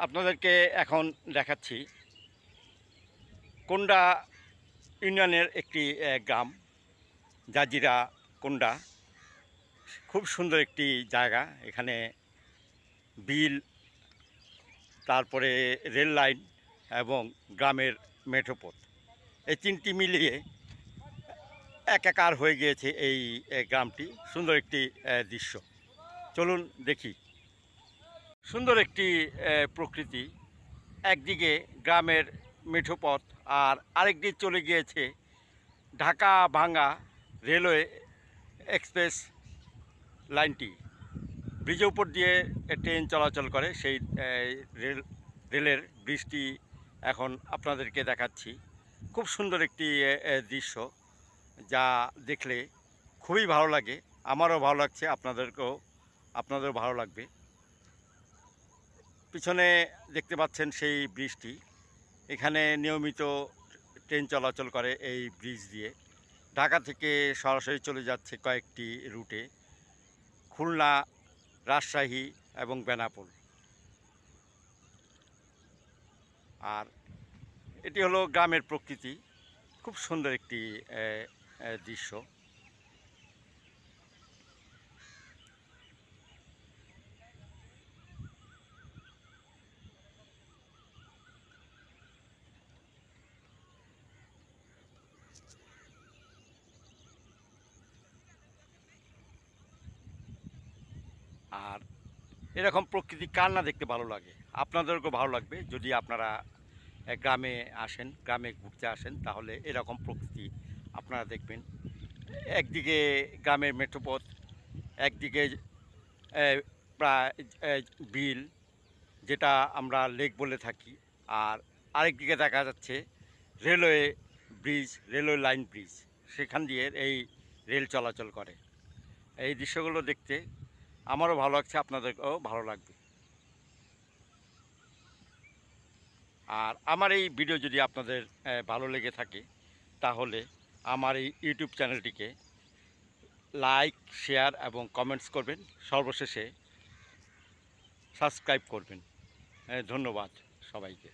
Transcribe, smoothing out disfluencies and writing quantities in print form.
আপনাদেরকে এখন দেখাচ্ছি কোন্ডা ইউনিয়নের একটি গ্রাম জাজিরা কোন্ডা। খুব সুন্দর একটি জায়গা। এখানে বিল, তারপরে রেল লাইন এবং গ্রামের মেঠোপথ, এই তিনটি মিলিয়ে একাকার হয়ে গিয়েছে এই গ্রামটি। সুন্দর একটি দৃশ্য। চলুন দেখি। সুন্দর একটি প্রকৃতি। একদিকে গ্রামের মেঠোপথ আর আরেকদিক চলে গিয়েছে ঢাকা ভাঙ্গা রেলওয়ে এক্সপ্রেস লাইনটি। ব্রিজের উপর দিয়ে ট্রেন চলাচল করে। সেই রেলের ব্রিজটি এখন আপনাদেরকে দেখাচ্ছি। খুব সুন্দর একটি দৃশ্য, যা দেখলে খুবই ভালো লাগে। আমারও ভালো লাগছে, আপনাদেরও ভালো লাগবে। পিছনে দেখতে পাচ্ছেন সেই ব্রিজটি। এখানে নিয়মিত ট্রেন চলাচল করে এই ব্রিজ দিয়ে। ঢাকা থেকে সরাসরি চলে যাচ্ছে কয়েকটি রুটে, খুলনা, রাজশাহী এবং বেনাপোল। আর এটি হলো গ্রামের প্রকৃতি। খুব সুন্দর একটি দৃশ্য। আর এরকম প্রকৃতি কার না দেখতে ভালো লাগে? আপনাদেরকেও ভালো লাগবে যদি আপনারা গ্রামে আসেন, গ্রামে ঘুরতে আসেন, তাহলে এরকম প্রকৃতি আপনারা দেখবেন। একদিকে গ্রামের মেঠোপথ, একদিকে প্রায় বিল, যেটা আমরা লেক বলে থাকি, আর আরেকদিকে দেখা যাচ্ছে railway bridge, railway line bridge. সেখান দিয়ে এই রেল চলাচল করে। এই দৃশ্যগুলো দেখতে আমারও ভালো লাগছে, আপনাদেরকেও ভালো লাগবে। আর আমার এই ভিডিও যদি আপনাদের ভালো লেগে থাকে, তাহলে আমার এই ইউটিউব চ্যানেলটিকে লাইক, শেয়ার এবং কমেন্টস করবেন। সর্বশেষে সাবস্ক্রাইব করবেন। ধন্যবাদ সবাইকে।